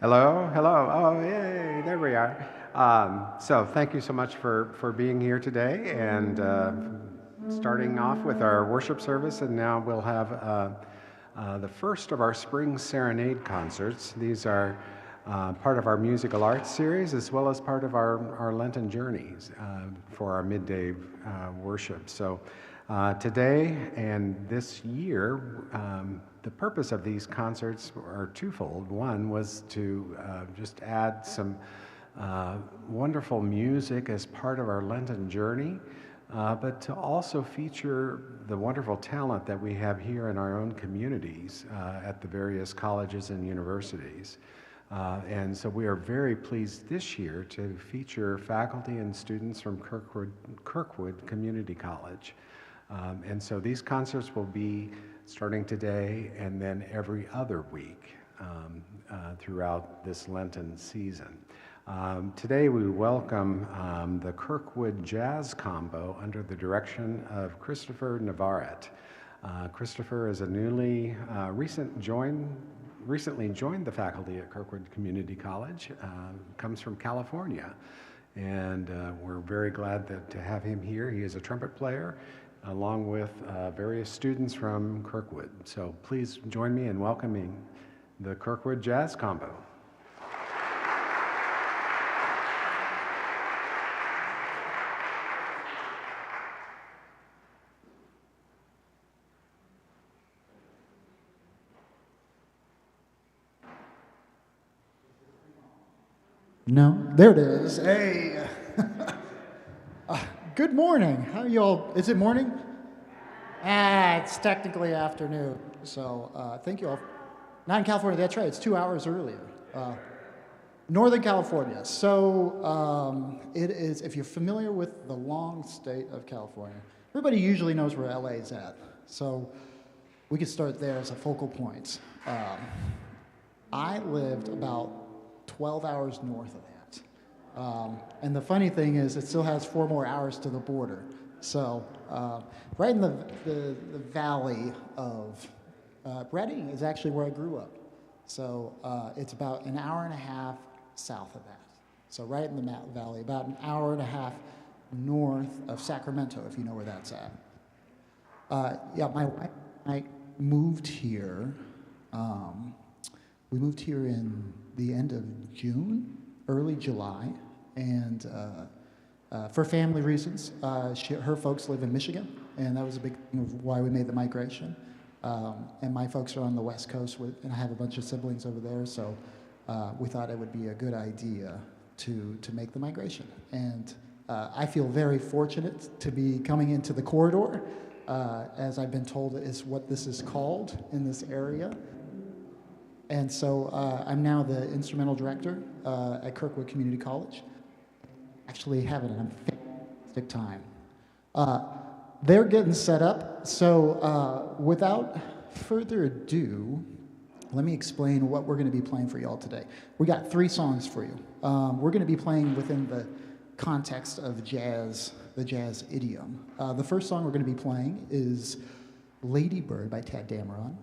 Hello, hello. Oh, yay, there we are. So thank you so much for being here today and starting off with our worship service. And now we'll have the first of our spring Serenade concerts. These are part of our musical arts series as well as part of our Lenten journeys for our midday worship. So today and this year, the purpose of these concerts are twofold. One was to just add some wonderful music as part of our Lenten journey, but to also feature the wonderful talent that we have here in our own communities at the various colleges and universities. And so we are very pleased this year to feature faculty and students from Kirkwood Community College. And so these concerts will be starting today and then every other week throughout this Lenten season. Today we welcome the Kirkwood Jazz Combo under the direction of Christopher Navarrete. Christopher is a recently joined the faculty at Kirkwood Community College, comes from California, and we're very glad to have him here. He is a trumpet player along with various students from Kirkwood. So please join me in welcoming the Kirkwood Jazz Combo. No, there it is. Hey, good morning. How are you all? Is it morning? It's technically afternoon. So thank you all. Not in California. That's right. It's 2 hours earlier. Northern California. So it is. If you're familiar with the long state of California, everybody usually knows where LA is at. So we could start there as a focal point. I lived about 12 hours north of that. And the funny thing is, it still has 4 more hours to the border. So right in the valley of Redding is actually where I grew up. So it's about an hour and a half south of that. So right in the valley, about an hour and a half north of Sacramento, if you know where that's at. Yeah, my wife and I moved here. We moved here in the end of June, early July, and for family reasons. Her folks live in Michigan, and that was a big thing of why we made the migration. And my folks are on the West Coast, and I have a bunch of siblings over there, so we thought it would be a good idea to make the migration. And I feel very fortunate to be coming into the corridor, as I've been told is what this is called in this area. And so I'm now the instrumental director at Kirkwood Community College. Actually having a fantastic time. They're getting set up, so without further ado, let me explain what we're going to be playing for y'all today. We got 3 songs for you. We're going to be playing within the context of jazz, the jazz idiom. The first song we're going to be playing is Lady Bird by Dameron.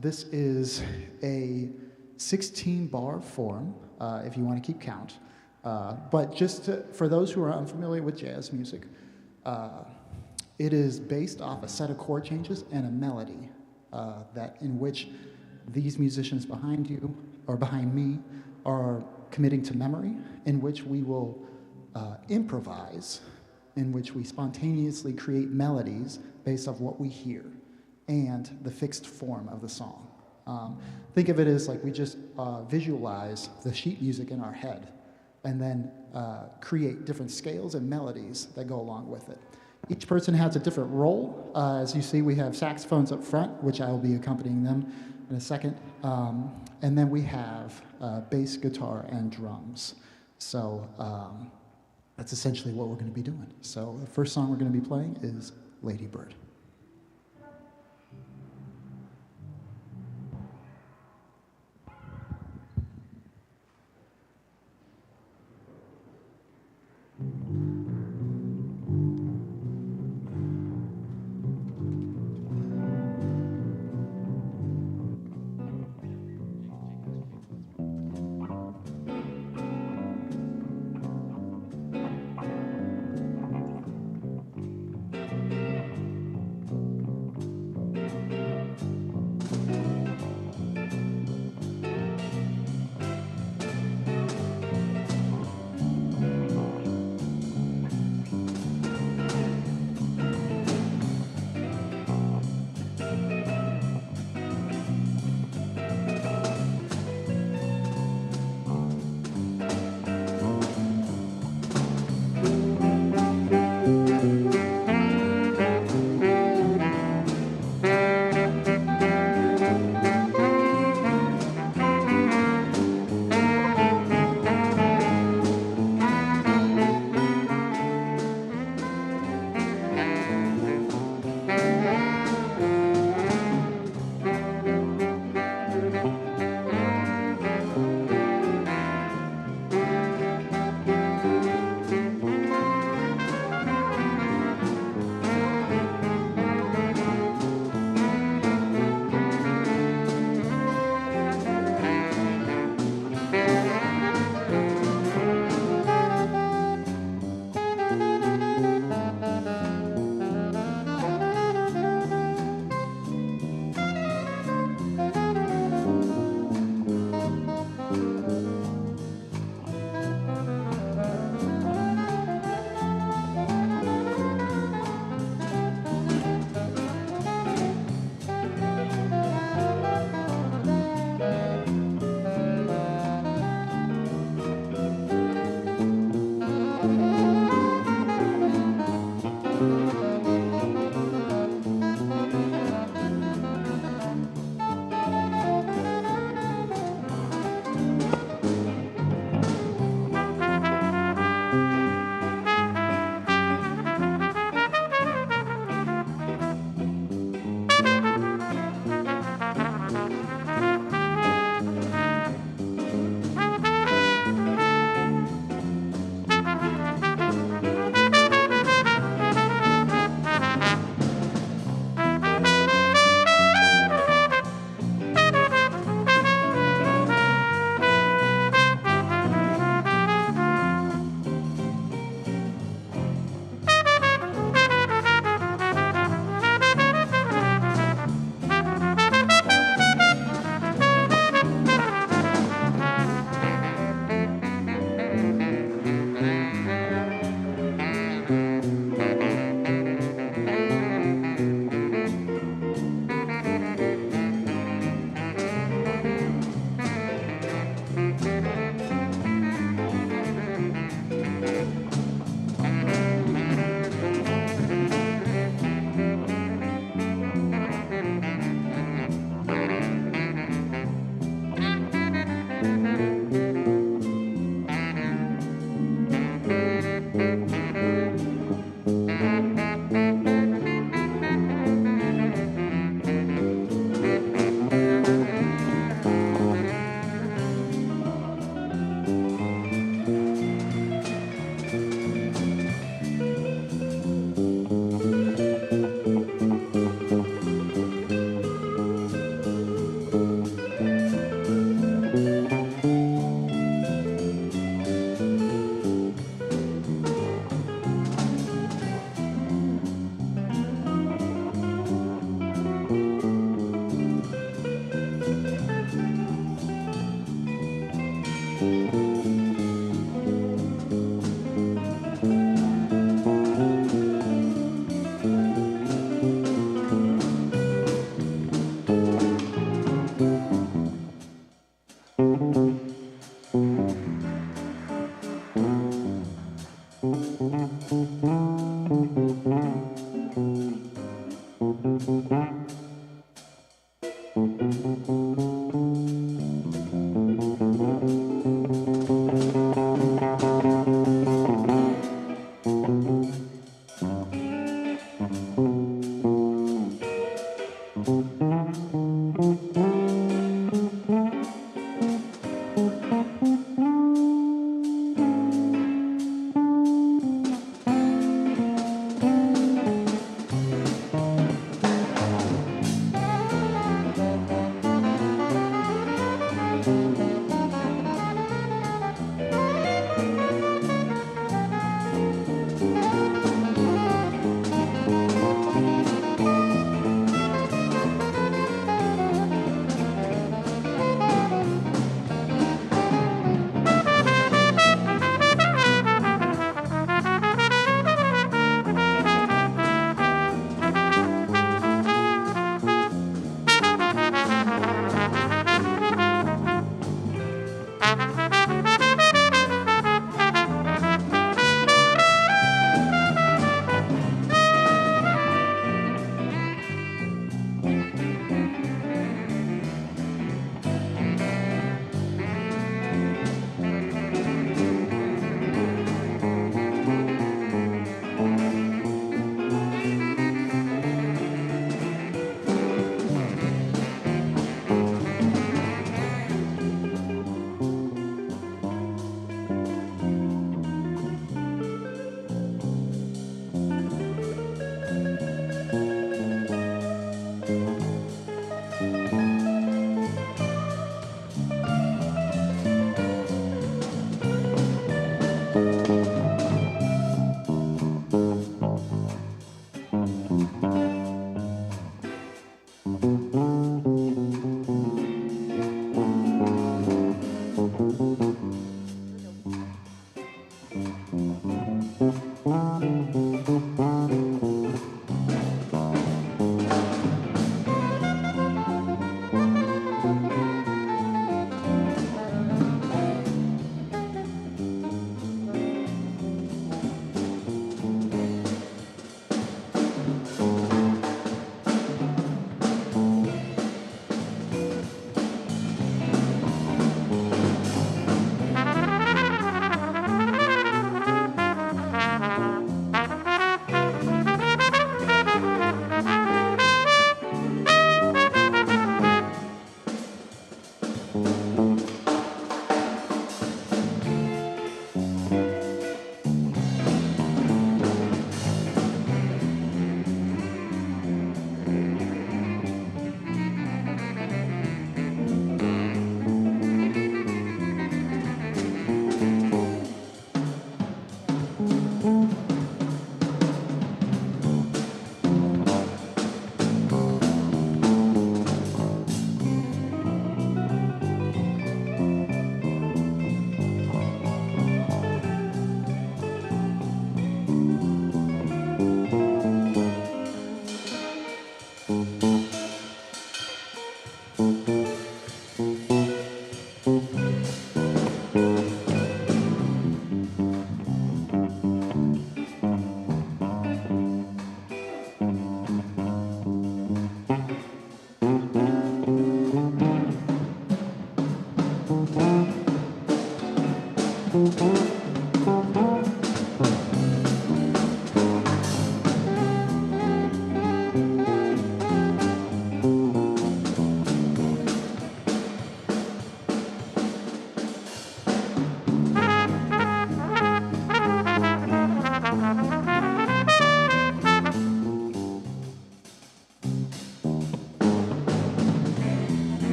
This is a 16-bar form, if you want to keep count. But for those who are unfamiliar with jazz music, it is based off a set of chord changes and a melody in which these musicians behind you or behind me are committing to memory, in which we will improvise, in which we spontaneously create melodies based off what we hear and the fixed form of the song. Think of it as like we just visualize the sheet music in our head and then create different scales and melodies that go along with it. Each person has a different role. As you see, we have saxophones up front, which I will be accompanying them in a second. And then we have bass, guitar, and drums. So that's essentially what we're going to be doing. So the first song we're going to be playing is Lady Bird.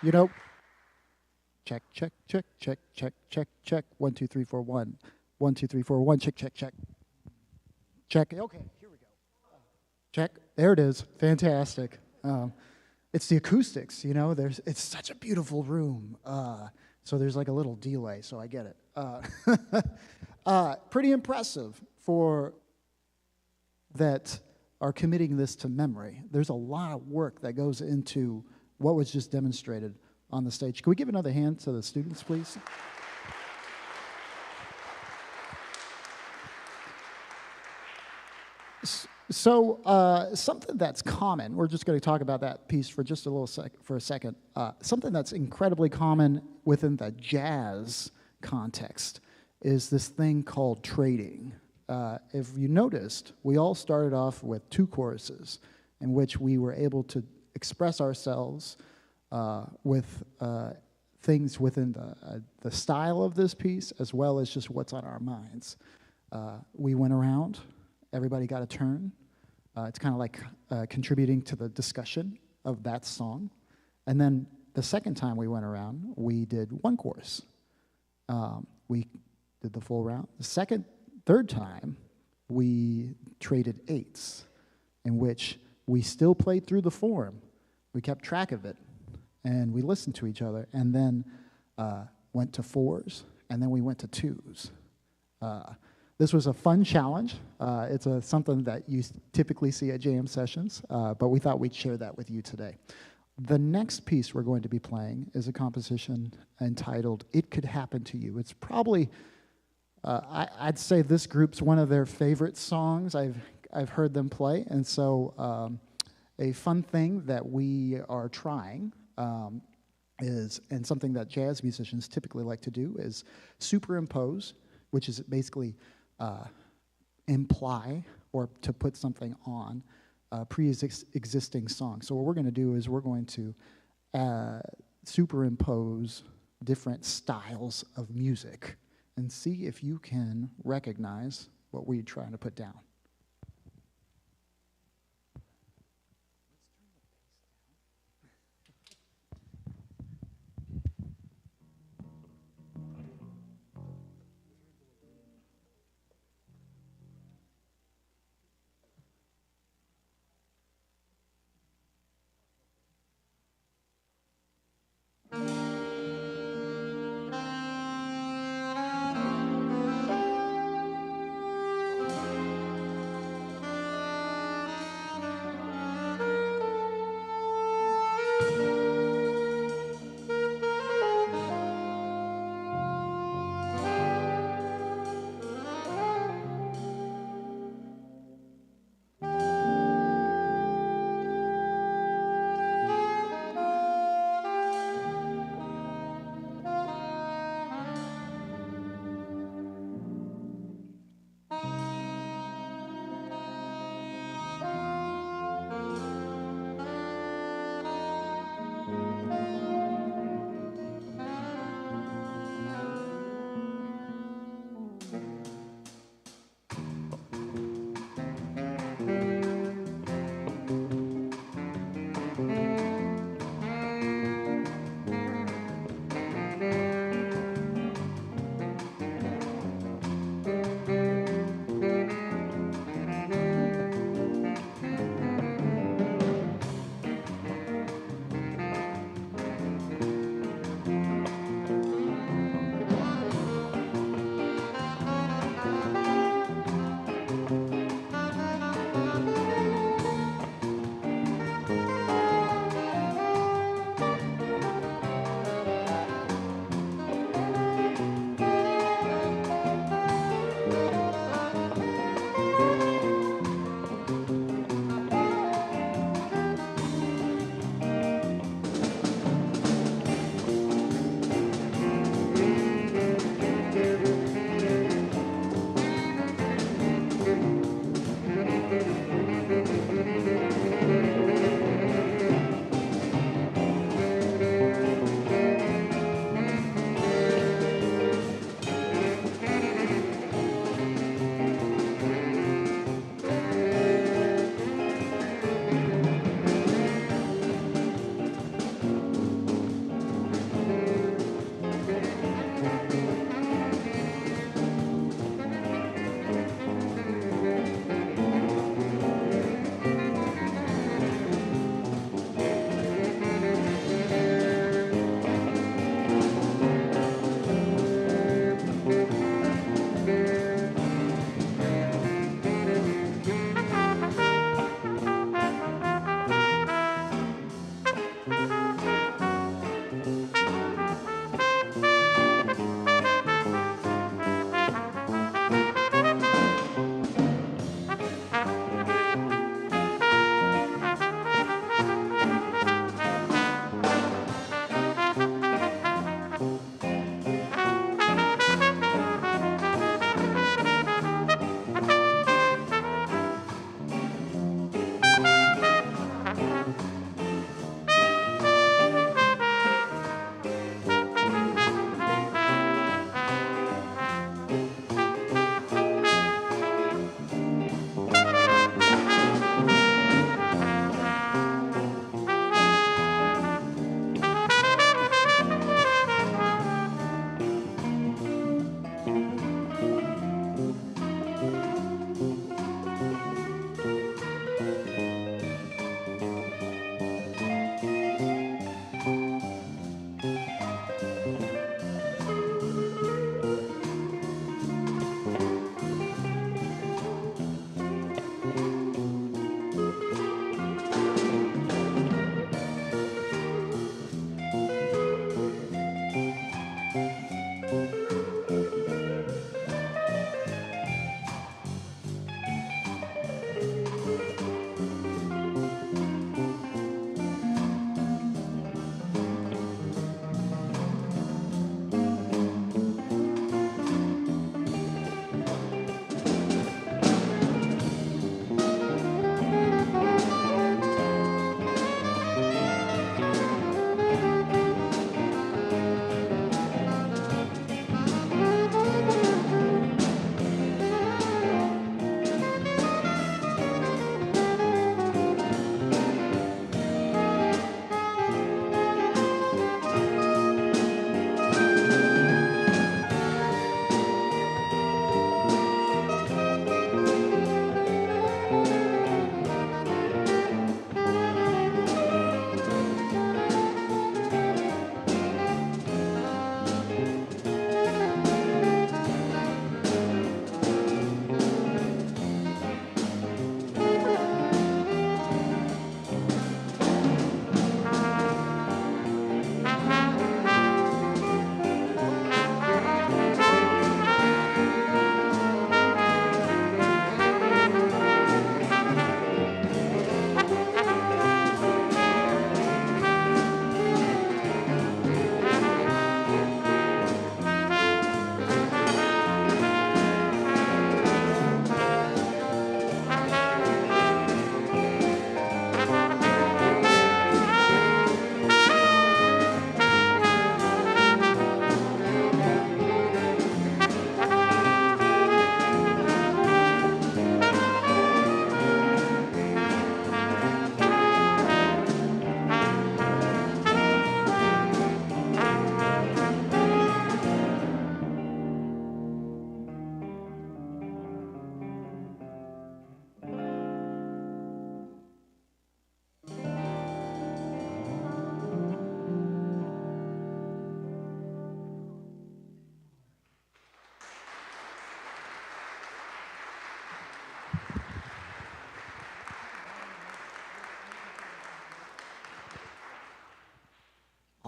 You know, check, check, check, check, check, check, check. 1, 2, 3, 4, 1. 1, 2, 3, 4, 1. Check, check, check. Check. Okay, here we go. Check. There it is. Fantastic. It's the acoustics, you know. It's such a beautiful room. So there's like a little delay, so I get it. Pretty impressive for that are committing this to memory. There's a lot of work that goes into what was just demonstrated on the stage. Can we give another hand to the students, please? So something that's common, we're just going to talk about that piece for just a second. Something that's incredibly common within the jazz context is this thing called trading. If you noticed, we all started off with 2 choruses in which we were able to express ourselves with things within the style of this piece as well as just what's on our minds. We went around, everybody got a turn. It's kind of like contributing to the discussion of that song. And then the second time we went around, we did 1 chorus. We did the full round. The third time, we traded 8s, in which we still played through the form. We kept track of it, and we listened to each other, and then went to 4s, and then we went to 2s. This was a fun challenge. It's something that you typically see at jam sessions, but we thought we'd share that with you today. The next piece we're going to be playing is a composition entitled "It Could Happen to You." It's probably, I'd say this group's one of their favorite songs. I've heard them play, and so a fun thing that we are trying is, and something that jazz musicians typically like to do, is superimpose, which is basically imply or to put something on a pre-existing song. So what we're going to do is we're going to superimpose different styles of music and see if you can recognize what we're trying to put down.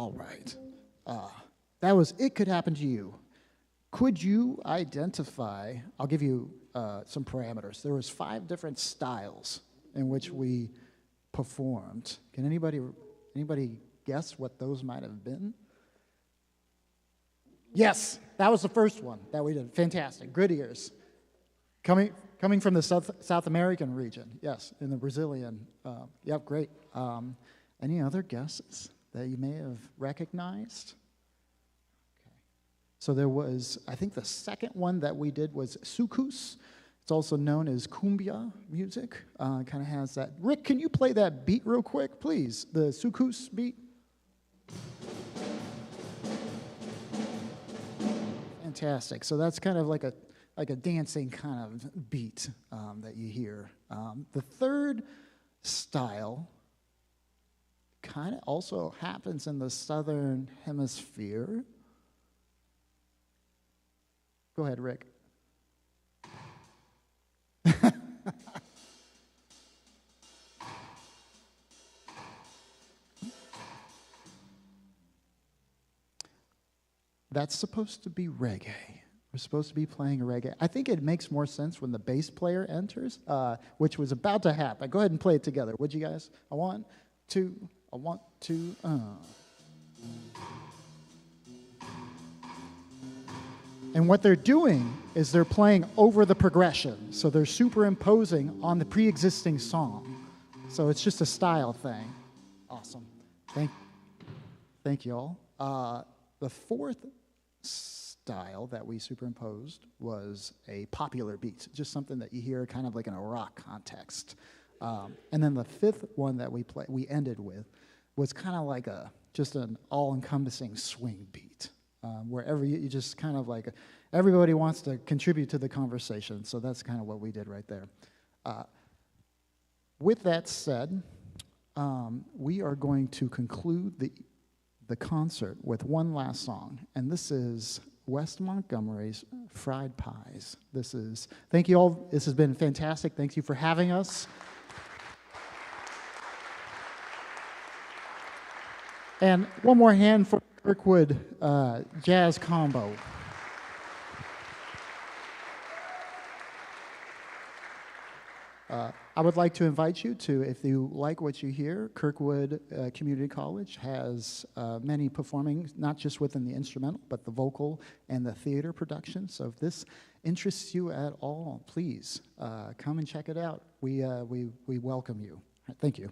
All right. That was It Could Happen to You. Could you identify, I'll give you some parameters. There was 5 different styles in which we performed. Can anybody guess what those might have been? Yes, that was the first one that we did. Fantastic. Good ears. Coming from the South American region. Yes, in the Brazilian. Yep, great. Any other guesses that you may have recognized? Okay. So there was, I think the second one that we did was sucus. It's also known as cumbia music. Kind of has that. Rick, can you play that beat real quick, please? The sucus beat. Fantastic. So that's kind of like a dancing kind of beat that you hear. The third style kind of also happens in the southern hemisphere. Go ahead, Rick. That's supposed to be reggae. We're supposed to be playing reggae. I think it makes more sense when the bass player enters, which was about to happen. Go ahead and play it together, would you guys? I want to. And what they're doing is they're playing over the progression. So they're superimposing on the pre-existing song. So it's just a style thing. Awesome. Thank you all. The fourth style that we superimposed was a popular beat, just something that you hear kind of like in a rock context. And then the fifth one that we ended with was kind of like just an all-encompassing swing beat, wherever you just kind of like, everybody wants to contribute to the conversation, so that's kind of what we did right there. With that said, we are going to conclude the concert with one last song, and this is West Montgomery's Fried Pies. Thank you all. This has been fantastic. Thank you for having us. And one more hand for Kirkwood Jazz Combo. I would like to invite you to, if you like what you hear, Kirkwood Community College has many performing, not just within the instrumental, but the vocal and the theater production. So if this interests you at all, please come and check it out. We welcome you. Thank you.